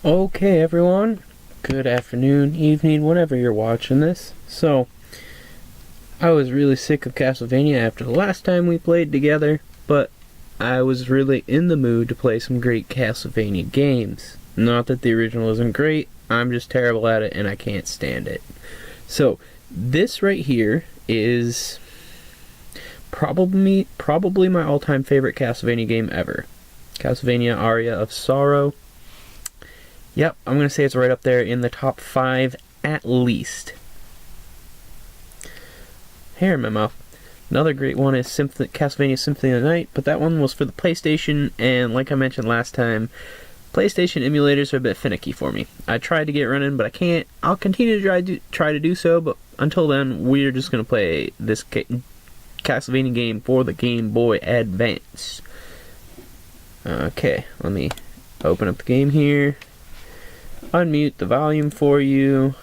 Okay, everyone. Good afternoon, evening, whenever you're watching this. So, I was really sick of Castlevania after the last time we played together, but I was really in the mood to play some great Castlevania games. Not that the original isn't great, I'm just terrible at it and I can't stand it. So, this right here is probably my all-time favorite Castlevania game ever. Castlevania Aria of Sorrow. Yep, I'm going to say it's right up there in the top 5 at least. Hair in my mouth. Another great one is Castlevania Symphony of the Night, but that one was for the PlayStation, and like I mentioned last time, PlayStation emulators are a bit finicky for me. I tried to get it running, but I can't. I'll continue to try to do so, but until then, we're just going to play this Castlevania game for the Game Boy Advance. Okay, let me open up the game here. Unmute the volume for you,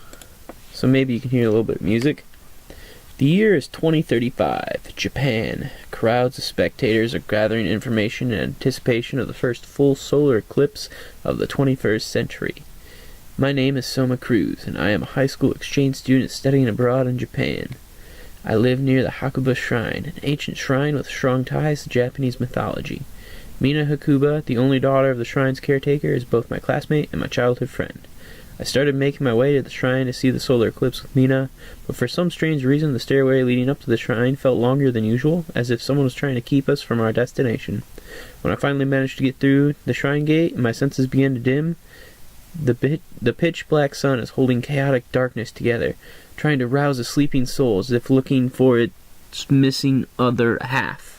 so maybe you can hear a little bit of music. The year is 2035, Japan. Crowds of spectators are gathering information in anticipation of the first full solar eclipse of the 21st century. My name is Soma Cruz, and I am a high school exchange student studying abroad in Japan. I live near the Hakuba Shrine, an ancient shrine with strong ties to Japanese mythology. Mina Hakuba, the only daughter of the shrine's caretaker, is both my classmate and my childhood friend. I started making my way to the shrine to see the solar eclipse with Mina, but for some strange reason the stairway leading up to the shrine felt longer than usual, as if someone was trying to keep us from our destination. When I finally managed to get through the shrine gate and my senses began to dim, the pitch-black sun is holding chaotic darkness together, trying to rouse a sleeping soul as if looking for its missing other half.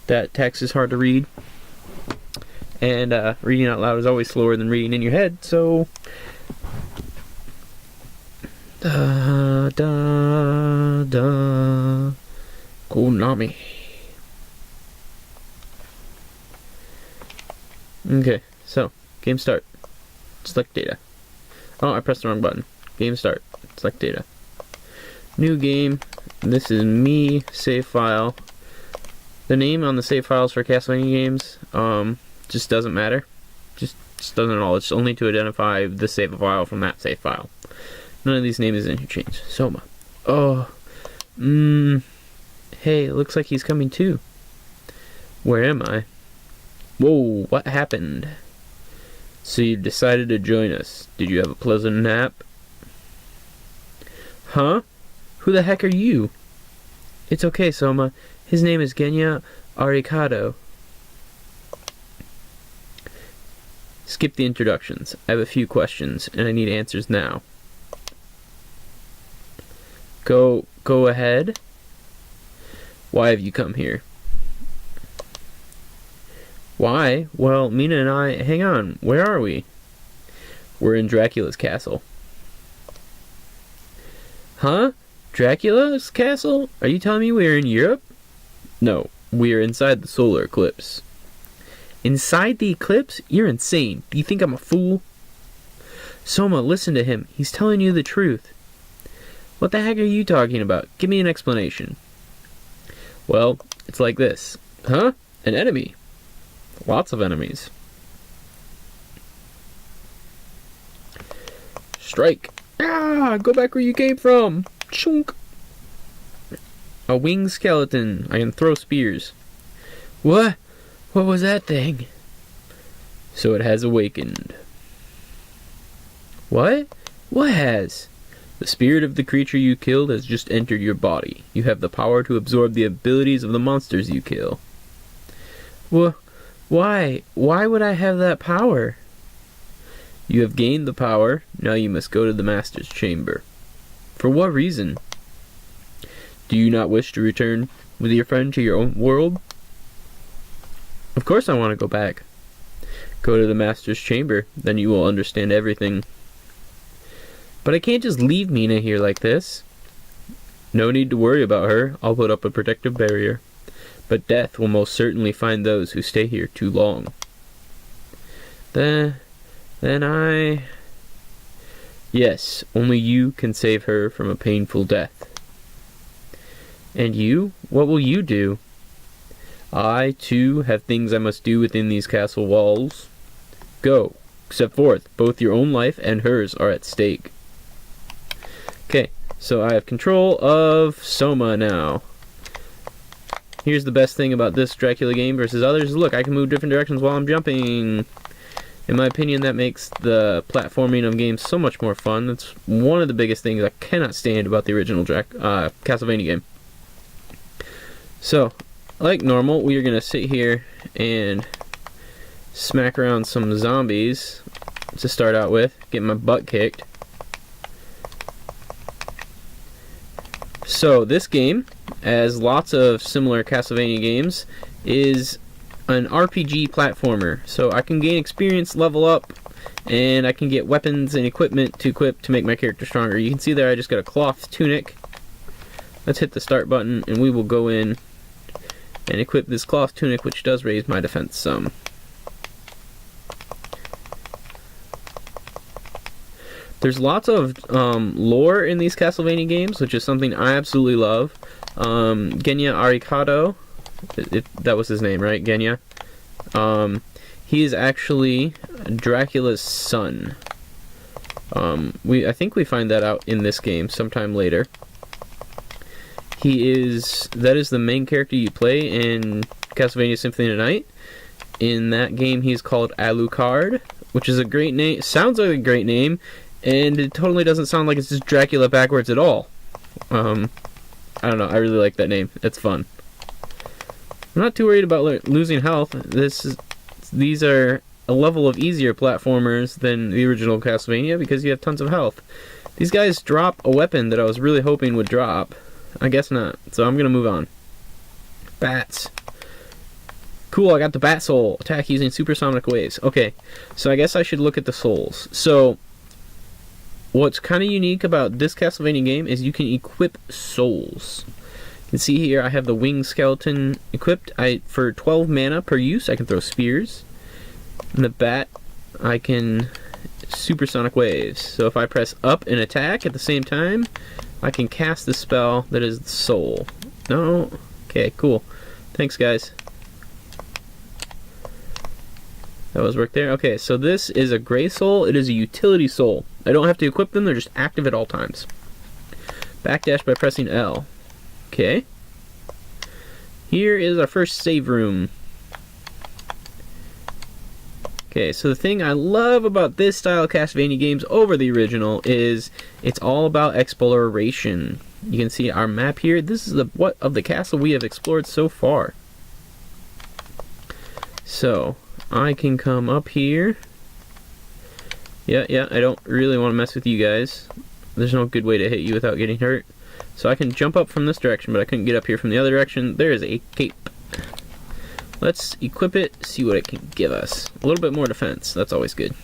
That text is hard to read, and reading out loud is always slower than reading in your head, so da da da Konami. Okay, so game start. Select data. Oh, I pressed the wrong button. Game start. Select data. New game. This is me. Save file. The name on the save files for Castlevania games just doesn't matter. Just doesn't at all. It's only to identify the save file from that save file. None of these names is interchanged. Soma. Oh. Hey, looks like he's coming too. Where am I? Whoa, what happened? So you decided to join us. Did you have a pleasant nap? Huh? Who the heck are you? It's okay, Soma. His name is Genya Arikado. Skip the introductions. I have a few questions, and I need answers now. Go ahead. Why have you come here? Why? Well, Mina and I... Hang on, where are we? We're in Dracula's castle. Huh? Dracula's castle? Are you telling me we're in Europe? No, we are inside the solar eclipse. Inside the eclipse? You're insane. Do you think I'm a fool? Soma, listen to him. He's telling you the truth. What the heck are you talking about? Give me an explanation. Well, it's like this. Huh? An enemy. Lots of enemies. Strike. Ah! Go back where you came from. Chunk. A winged skeleton. I can throw spears. What? What was that thing? So it has awakened. What? What has? The spirit of the creature you killed has just entered your body. You have the power to absorb the abilities of the monsters you kill. Why? Why would I have that power? You have gained the power. Now you must go to the Master's Chamber. For what reason? Do you not wish to return with your friend to your own world? Of course I want to go back. Go to the Master's Chamber, then you will understand everything. But I can't just leave Mina here like this. No need to worry about her. I'll put up a protective barrier. But death will most certainly find those who stay here too long. Then I... Yes, only you can save her from a painful death. And you? What will you do? I, too, have things I must do within these castle walls. Go, set forth. Both your own life and hers are at stake. Okay, so I have control of Soma now. Here's the best thing about this Dracula game versus others. Look, I can move different directions while I'm jumping. In my opinion, that makes the platforming of games so much more fun. That's one of the biggest things I cannot stand about the original Castlevania game. So, like normal, we are going to sit here and smack around some zombies to start out with. Get my butt kicked. So, this game, as lots of similar Castlevania games, is an RPG platformer. So I can gain experience, level up, and I can get weapons and equipment to equip to make my character stronger. You can see there I just got a cloth tunic. Let's hit the start button and we will go in and equip this cloth tunic, which does raise my defense some. There's lots of lore in these Castlevania games, which is something I absolutely love. Genya Arikado, that was his name, right? Genya. He is actually Dracula's son. I think we find that out in this game sometime later. That is the main character you play in Castlevania Symphony of the Night. In that game, he's called Alucard, which is a great name. Sounds like a great name, and it totally doesn't sound like it's just Dracula backwards at all. I don't know. I really like that name. It's fun. I'm not too worried about losing health. These are a level of easier platformers than the original Castlevania because you have tons of health. These guys drop a weapon that I was really hoping would drop. I guess not. So I'm going to move on. Bats. Cool, I got the bat soul. Attack using supersonic waves. Okay, so I guess I should look at the souls. So, what's kind of unique about this Castlevania game is you can equip souls. You can see here I have the winged skeleton equipped. For 12 mana per use, I can throw spears. And the bat, I can supersonic waves. So if I press up and attack at the same time, I can cast the spell that is the soul. No? Okay, cool. Thanks, guys. That was work there. Okay, so this is a gray soul. It is a utility soul. I don't have to equip them, they're just active at all times. Backdash by pressing L. Okay. Here is our first save room. Okay, so the thing I love about this style of Castlevania games over the original is it's all about exploration. You can see our map here. This is what of the castle we have explored so far. So, I can come up here. Yeah, I don't really want to mess with you guys. There's no good way to hit you without getting hurt. So I can jump up from this direction, but I couldn't get up here from the other direction. There is a cape. Let's equip it, see what it can give us. A little bit more defense, that's always good.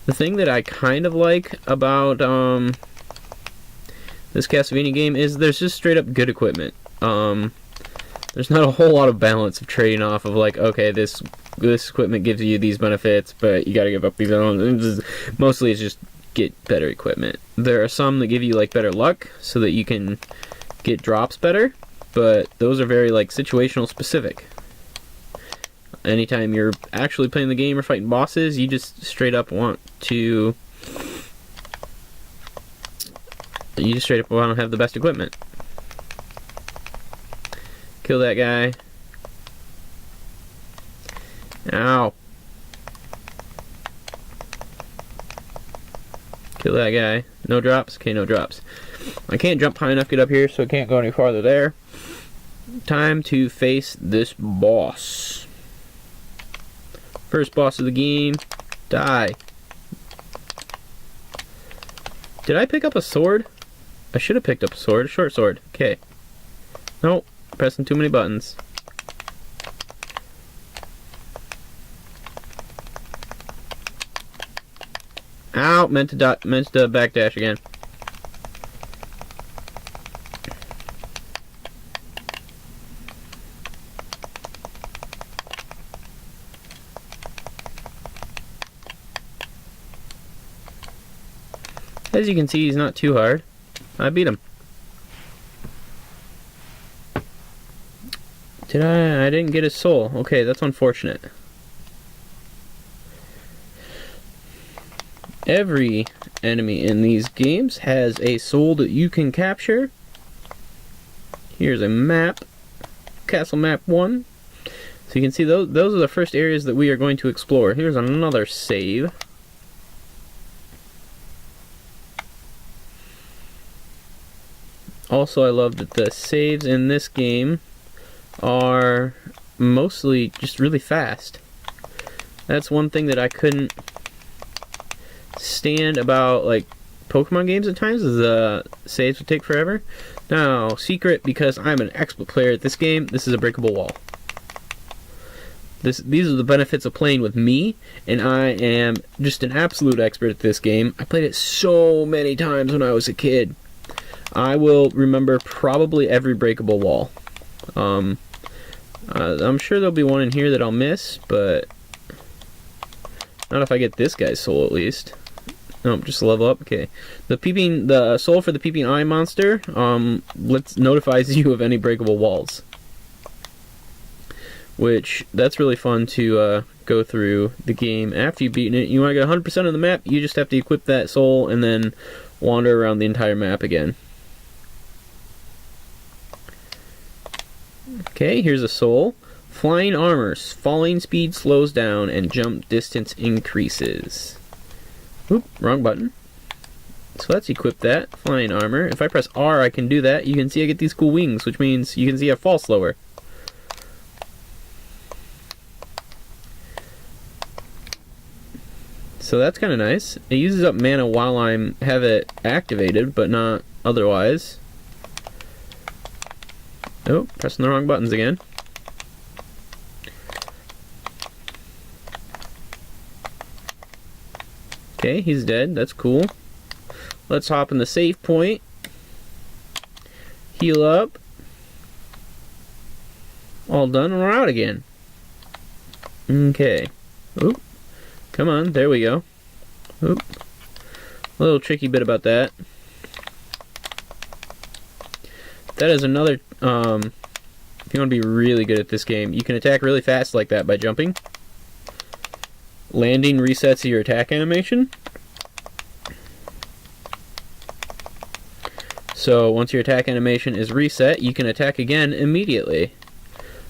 The thing that I kind of like about this Castlevania game is there's just straight up good equipment. There's not a whole lot of balance of trading off of like, okay, this equipment gives you these benefits, but you gotta give up these other ones. Mostly it's just get better equipment. There are some that give you like better luck so that you can get drops better, but those are very like situational specific. Anytime you're actually playing the game or fighting bosses, you just straight up want to have the best equipment. Kill that guy. Ow. Kill that guy. No drops? Okay, no drops. I can't jump high enough to get up here, so I can't go any farther there. Time to face this boss. First boss of the game. Die. Did I pick up a sword? I should have picked up a sword. A short sword. Okay. Nope. Pressing too many buttons. Ow! Meant to backdash again. As you can see, he's not too hard. I beat him. I didn't get his soul. Okay, that's unfortunate. Every enemy in these games has a soul that you can capture. Here's a map. Castle Map 1. So you can see those are the first areas that we are going to explore. Here's another save. Also, I love that the saves in this game are mostly just really fast. That's one thing that I couldn't stand about like Pokemon games at times, is the saves would take forever. Now, secret, because I'm an expert player at this game, this is a breakable wall. These are the benefits of playing with me, and I am just an absolute expert at this game. I played it so many times when I was a kid. I will remember probably every breakable wall. I'm sure there'll be one in here that I'll miss, but not if I get this guy's soul at least. No, just level up. Okay. The soul for the peeping eye monster notifies you of any breakable walls. Which, that's really fun to go through the game after you've beaten it. You want to get 100% of the map, you just have to equip that soul and then wander around the entire map again. Okay, here's a soul. Flying armor. Falling speed slows down and jump distance increases. Oop, wrong button. So let's equip that. Flying armor. If I press R, I can do that. You can see I get these cool wings, which means you can see I fall slower. So that's kind of nice. It uses up mana while I have it activated, but not otherwise. Oh, pressing the wrong buttons again. Okay, he's dead. That's cool. Let's hop in the save point. Heal up. All done, and we're out again. Okay. Oop. Come on, there we go. Oop. A little tricky bit about that. That is another, if you want to be really good at this game, you can attack really fast like that by jumping. Landing resets your attack animation. So once your attack animation is reset, you can attack again immediately.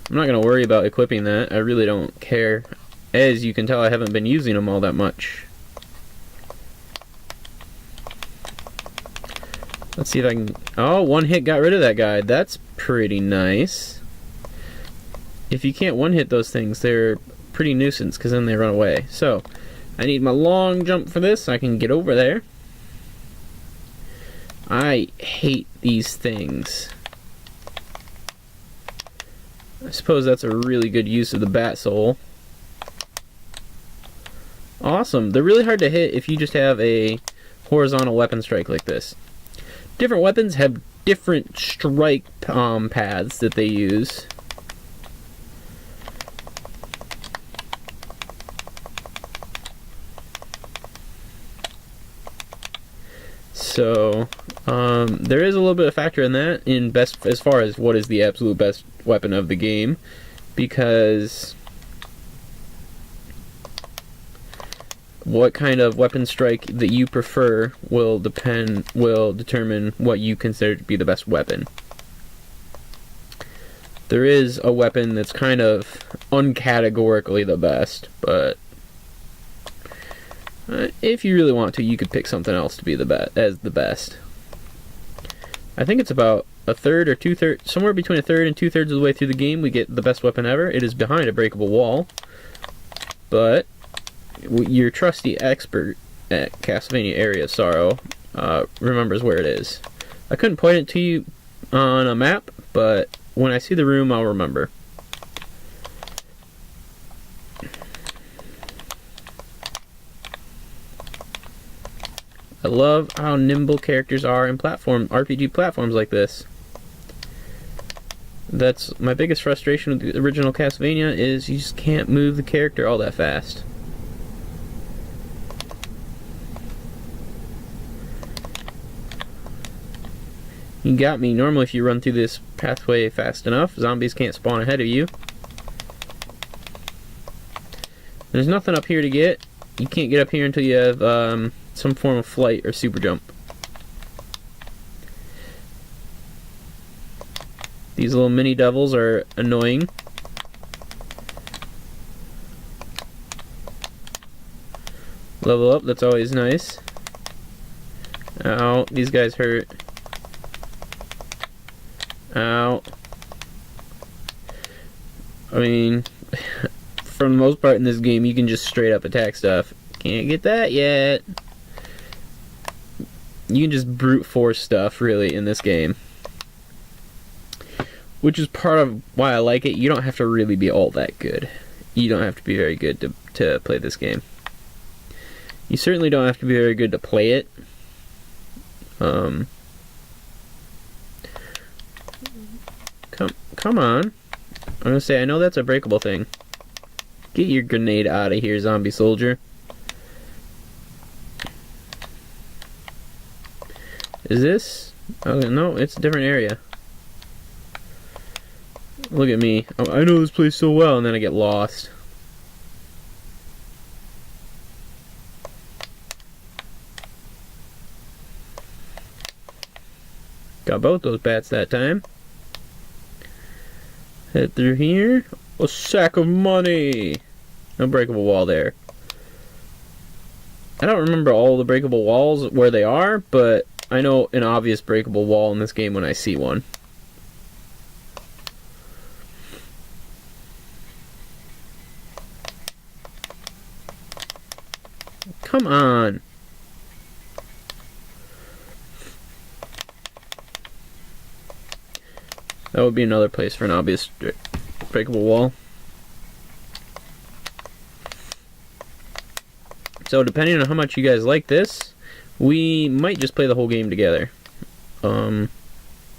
I'm not going to worry about equipping that. I really don't care. As you can tell, I haven't been using them all that much. Let's see if I can... Oh, one hit got rid of that guy. That's pretty nice. If you can't one-hit those things, they're pretty nuisance, because then they run away. So, I need my long jump for this so I can get over there. I hate these things. I suppose that's a really good use of the Bat Soul. Awesome. They're really hard to hit if you just have a horizontal weapon strike like this. Different weapons have different strike paths that they use. So, there is a little bit of factor in that, as far as what is the absolute best weapon of the game, because what kind of weapon strike that you prefer will determine what you consider to be the best weapon. There is a weapon that's kind of uncategorically the best, but if you really want to, you could pick something else to be as the best. I think it's about a third or two-thirds, somewhere between a third and two-thirds of the way through the game, we get the best weapon ever. It is behind a breakable wall, but your trusty expert at Castlevania Area of Sorrow remembers where it is. I couldn't point it to you on a map, but when I see the room, I'll remember. I love how nimble characters are in RPG platforms like this. That's my biggest frustration with the original Castlevania, is you just can't move the character all that fast. You got me. Normally if you run through this pathway fast enough, zombies can't spawn ahead of you. There's nothing up here to get. You can't get up here until you have some form of flight or super jump. These little mini devils are annoying. Level up, that's always nice. Ow, these guys hurt. Ow. I mean, for the most part in this game, you can just straight up attack stuff. Can't get that yet. You can just brute force stuff, really, in this game. Which is part of why I like it. You don't have to really be all that good. You don't have to be very good to play this game. You certainly don't have to be very good to play it. Come on. I'm gonna say, I know that's a breakable thing. Get your grenade out of here, zombie soldier. Is this? Oh, no, it's a different area. Look at me. I know this place so well, and then I get lost. Got both those bats that time. Head through here. A sack of money! No breakable wall there. I don't remember all the breakable walls where they are, but I know an obvious breakable wall in this game when I see one. Come on! That would be another place for an obvious breakable wall. So depending on how much you guys like this, we might just play the whole game together. I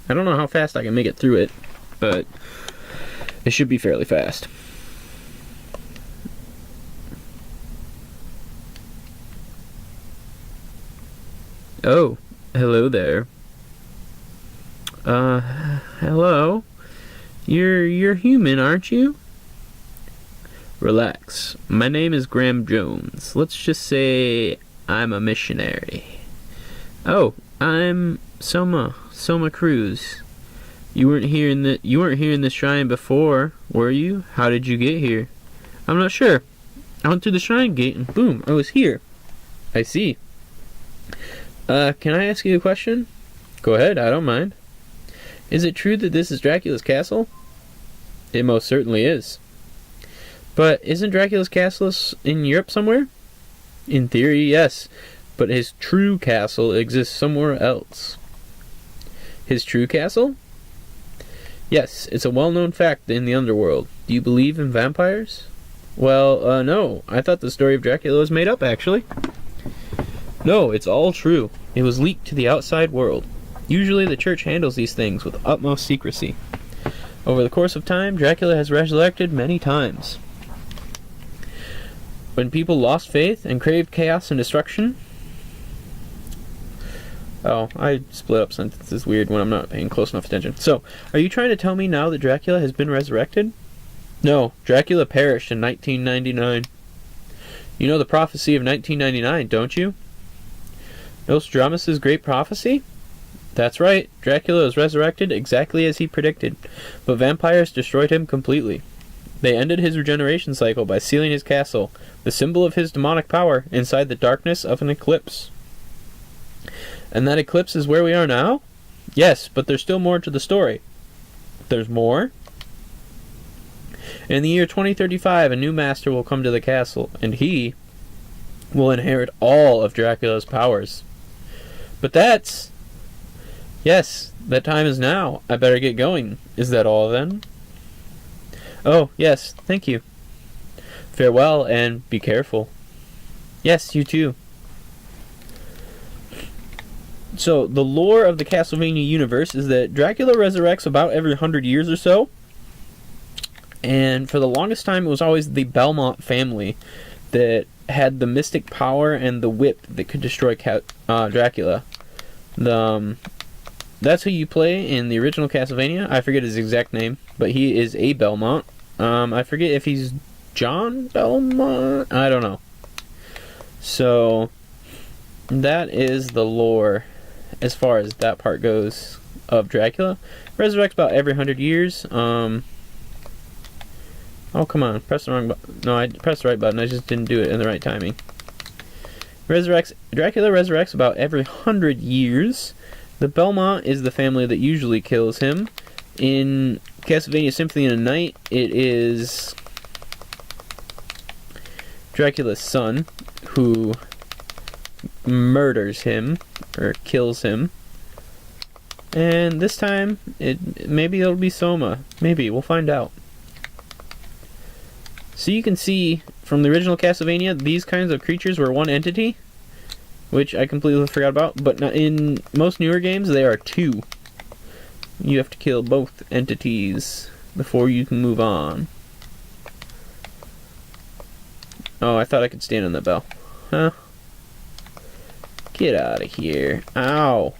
don't know how fast I can make it through it, but it should be fairly fast. Oh, hello there. Hello? You're human, aren't you? Relax. My name is Graham Jones. Let's just say I'm a missionary. Oh, I'm Soma Cruz. You weren't here in the shrine before, were you? How did you get here? I'm not sure. I went through the shrine gate and boom, I was here. I see. Can I ask you a question? Go ahead, I don't mind. Is it true that this is Dracula's castle? It most certainly is. But isn't Dracula's castle in Europe somewhere? In theory, yes. But his true castle exists somewhere else. His true castle? Yes, it's a well-known fact in the underworld. Do you believe in vampires? Well, no. I thought the story of Dracula was made up, actually. No, it's all true. It was leaked to the outside world. Usually the church handles these things with utmost secrecy. Over the course of time, Dracula has resurrected many times. When people lost faith and craved chaos and destruction... Oh, I split up sentences weird when I'm not paying close enough attention. So, are you trying to tell me now that Dracula has been resurrected? No, Dracula perished in 1999. You know the prophecy of 1999, don't you? Nostradamus' great prophecy? That's right, Dracula was resurrected exactly as he predicted, but vampires destroyed him completely. They ended his regeneration cycle by sealing his castle, the symbol of his demonic power, inside the darkness of an eclipse. And that eclipse is where we are now? Yes, but there's still more to the story. There's more? In the year 2035, a new master will come to the castle, and he will inherit all of Dracula's powers. But that's... Yes, that time is now. I better get going. Is that all, then? Oh, yes, thank you. Farewell, and be careful. Yes, you too. So, the lore of the Castlevania universe is that Dracula resurrects about every 100 years or so. And for the longest time, it was always the Belmont family that had the mystic power and the whip that could destroy Dracula. that's who you play in the original Castlevania. I forget his exact name, but he is a Belmont. I forget if he's John Belmont. I don't know. So that is the lore as far as that part goes of Dracula. Resurrects about every 100 years. Oh, come on. Press the wrong button. No, I pressed the right button. I just didn't do it in the right timing. Dracula resurrects about every 100 years. The Belmont is the family that usually kills him. In Castlevania Symphony of the Night, it is Dracula's son who murders him, or kills him. And this time, maybe it'll be Soma. Maybe, we'll find out. So you can see, from the original Castlevania, these kinds of creatures were one entity, which I completely forgot about, but in most newer games, they are two. You have to kill both entities before you can move on. Oh, I thought I could stand on that bell. Huh? Get out of here. Ow!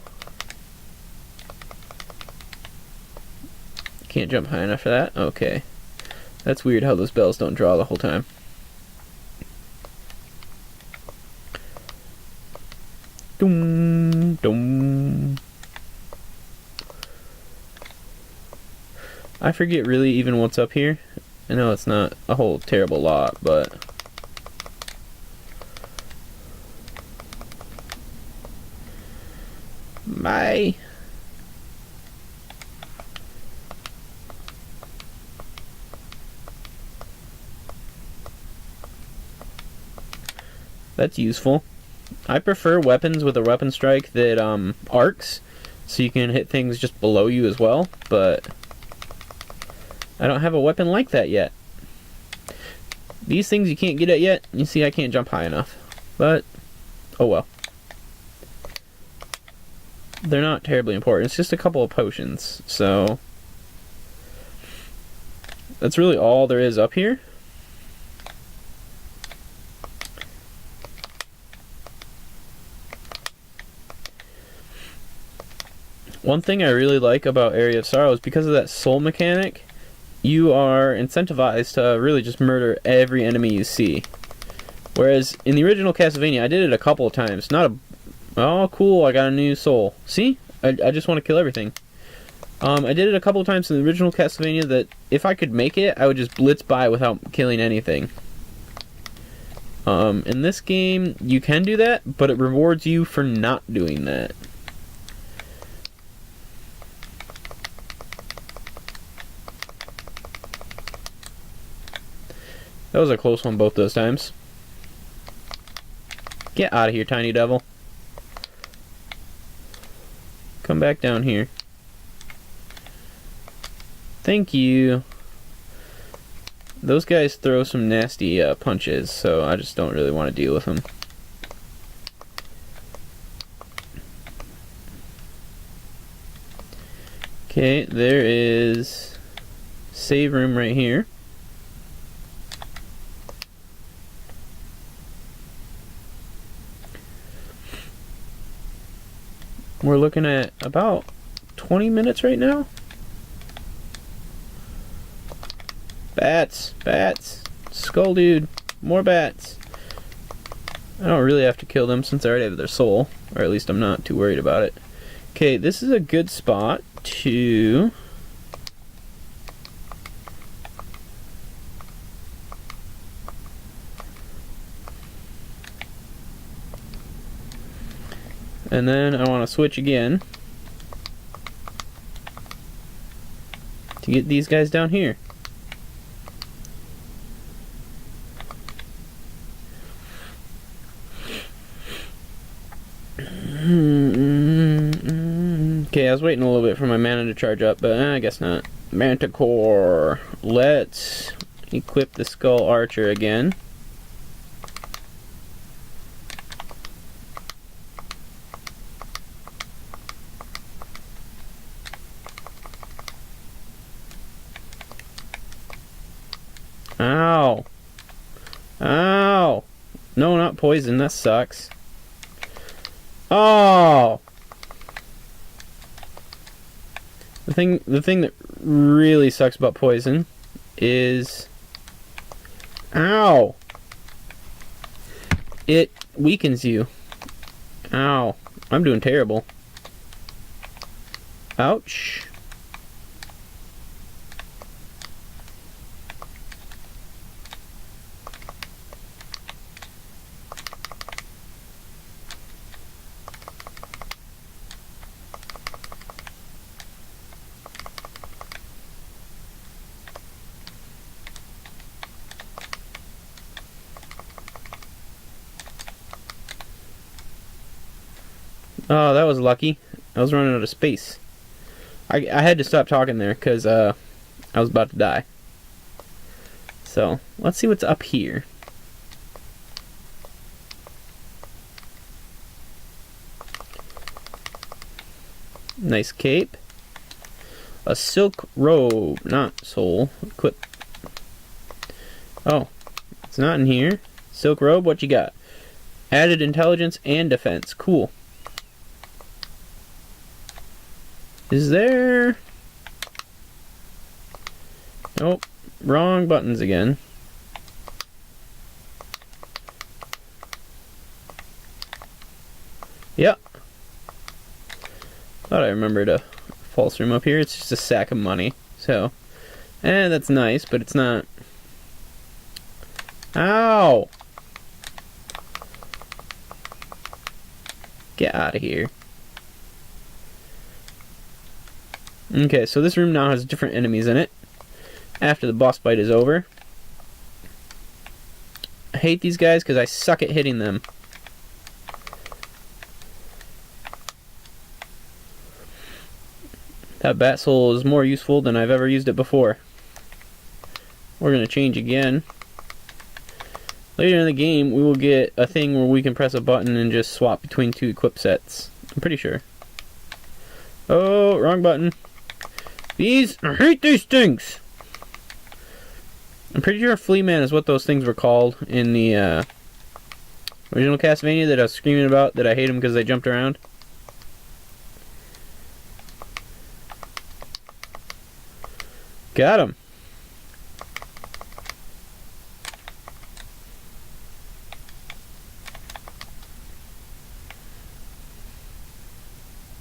Can't jump high enough for that? Okay. That's weird how those bells don't draw the whole time. Doom, doom. I forget really even what's up here. I know it's not a whole terrible lot, but bye. That's useful. I prefer weapons with a weapon strike that arcs, so you can hit things just below you as well, but I don't have a weapon like that yet. These things you can't get at yet. You see, I can't jump high enough, but oh well. They're not terribly important. It's just a couple of potions, so that's really all there is up here. One thing I really like about Area of Sorrow is because of that soul mechanic, you are incentivized to really just murder every enemy you see. Whereas in the original Castlevania, I did it a couple of times. Oh, cool, I got a new soul. See? I just want to kill everything. I did it a couple of times in the original Castlevania that if I could make it, I would just blitz by without killing anything. In this game, you can do that, but it rewards you for not doing that. That was a close one both those times. Get out of here, tiny devil. Come back down here. Thank you. Those guys throw some nasty punches, so I just don't really want to deal with them. Okay, there is save room right here. We're looking at about 20 minutes right now. Bats, bats, skull dude, more bats. I don't really have to kill them since I already have their soul, or at least I'm not too worried about it. Okay, this is a good spot to and then I want to switch again to get these guys down here. Okay, I was waiting a little bit for my mana to charge up, but I guess not. Manticore. Let's equip the Skull Archer again. Ow. Ow. No, not poison. That sucks. Oh. The thing that really sucks about poison is, ow, it weakens you. Ow, I'm doing terrible. Ouch. Oh, that was lucky. I was running out of space. I had to stop talking there because I was about to die. So, let's see what's up here. Nice cape. A silk robe, not soul. Equip. Oh, it's not in here. Silk robe, what you got? Added intelligence and defense. Cool. Is there... Nope. Wrong buttons again. Yep. Thought I remembered a false room up here. It's just a sack of money. So, that's nice, but it's not... Ow! Get out of here. Okay, so this room now has different enemies in it after the boss fight is over. I hate these guys because I suck at hitting them. That bat soul is more useful than I've ever used it before. We're going to change again. Later in the game, we will get a thing where we can press a button and just swap between two equip sets. I'm pretty sure. Oh, wrong button. I hate these things! I'm pretty sure Flea Man is what those things were called in the original Castlevania that I was screaming about, that I hate them because they jumped around. Got him.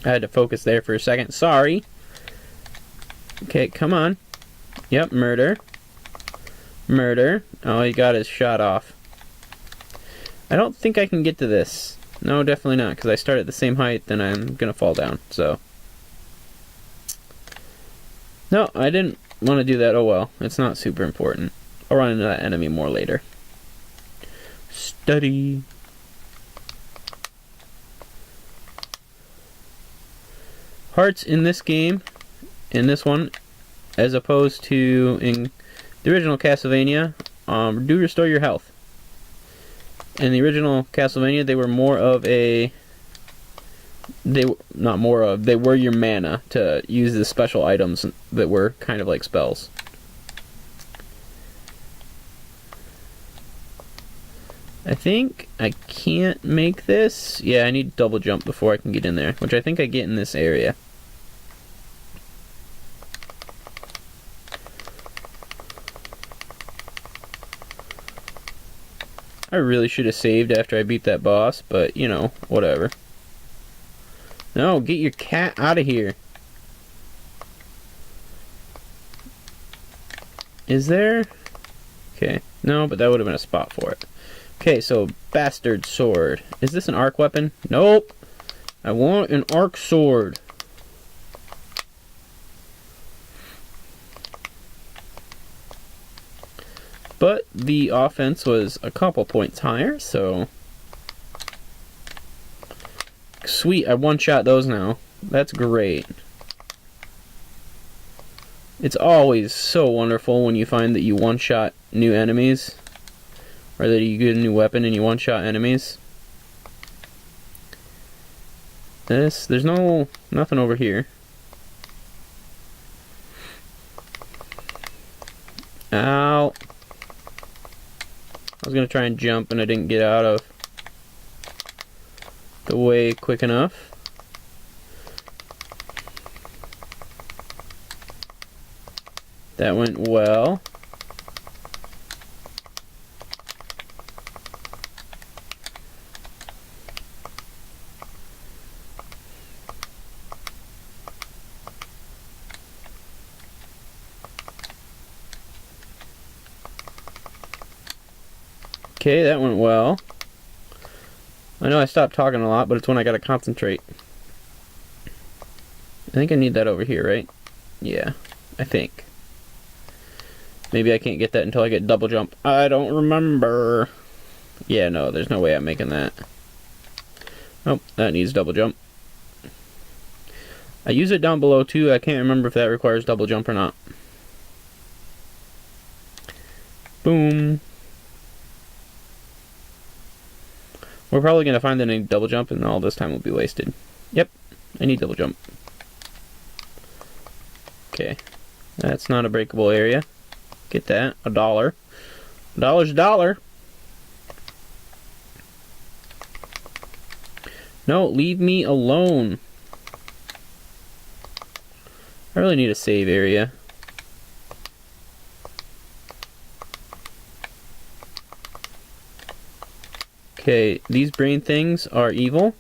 I had to focus there for a second. Sorry. Okay, come on. Yep, murder. Murder. Oh, he got his shot off. I don't think I can get to this. No, definitely not, because I start at the same height, then I'm going to fall down, so. No, I didn't want to do that. Oh well, it's not super important. I'll run into that enemy more later. Study. Hearts in this game, in this one, as opposed to in the original Castlevania, do restore your health. In the original Castlevania, they were more of a... They were your mana to use the special items that were kind of like spells. I think I can't make this. Yeah, I need double jump before I can get in there, which I think I get in this area. I really should have saved after I beat that boss, but, you know, whatever. No, get your cat out of here. Is there? Okay. No, but that would have been a spot for it. Okay, so, bastard sword. Is this an arc weapon? Nope. I want an arc sword. But the offense was a couple points higher, so... Sweet, I one-shot those now. That's great. It's always so wonderful when you find that you one-shot new enemies. Or that you get a new weapon and you one-shot enemies. There's nothing over here. Ow. I was going to try and jump and I didn't get out of the way quick enough. That went well. Okay, that went well. I know I stopped talking a lot, but it's when I gotta concentrate. I think I need that over here, right? Yeah, I think. Maybe I can't get that until I get double jump. I don't remember. Yeah, no, there's no way I'm making that. Oh, that needs double jump. I use it down below too. I can't remember if that requires double jump or not. Boom. We're probably going to find that I need double jump and all this time will be wasted. Yep, I need double jump. Okay, that's not a breakable area. Get that, $1. $1's a dollar. No, leave me alone. I really need a save area. Okay, these brain things are evil.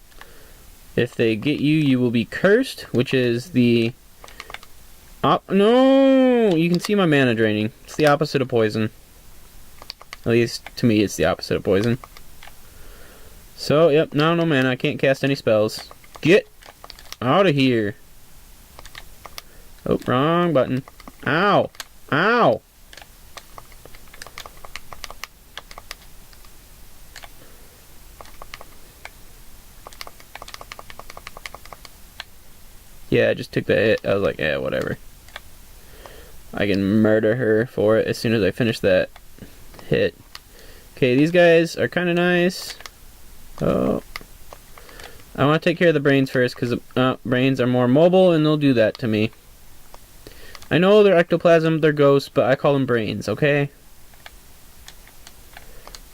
If they get you, you will be cursed, which is the... no! You can see my mana draining. It's the opposite of poison. At least, to me, it's the opposite of poison. So, yep, now no mana. I can't cast any spells. Get out of here. Oh, wrong button. Ow! Ow! Yeah, I just took that hit. I was like, yeah, whatever. I can murder her for it as soon as I finish that hit. Okay, these guys are kind of nice. Oh. I want to take care of the brains first, because brains are more mobile, and they'll do that to me. I know they're ectoplasm, they're ghosts, but I call them brains, okay?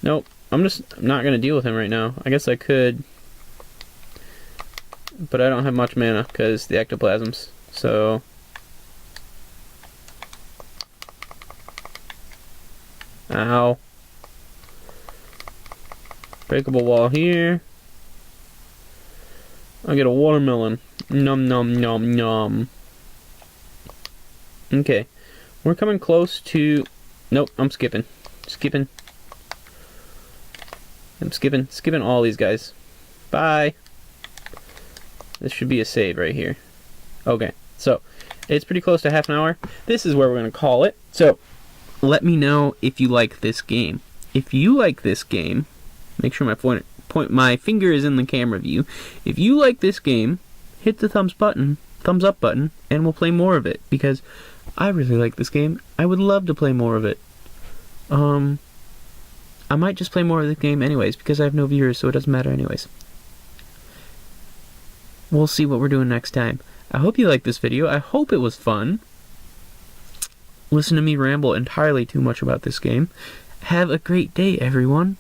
Nope. I'm not going to deal with him right now. I guess I could, but I don't have much mana because the ectoplasms. So ow. Breakable wall here. I'll get a watermelon. Nom nom nom nom. Okay. We're coming close to... Nope, I'm skipping. Skipping. I'm skipping all these guys. Bye. This should be a save right here. Okay, so it's pretty close to half an hour. This is where we're going to call it. So let me know if you like this game. If you like this game, make sure my finger is in the camera view. If you like this game, hit the thumbs up button, and we'll play more of it, because I really like this game. I would love to play more of it. I might just play more of the game anyways, because I have no viewers, so it doesn't matter anyways. We'll see what we're doing next time. I hope you liked this video. I hope it was fun. Listen to me ramble entirely too much about this game. Have a great day, everyone.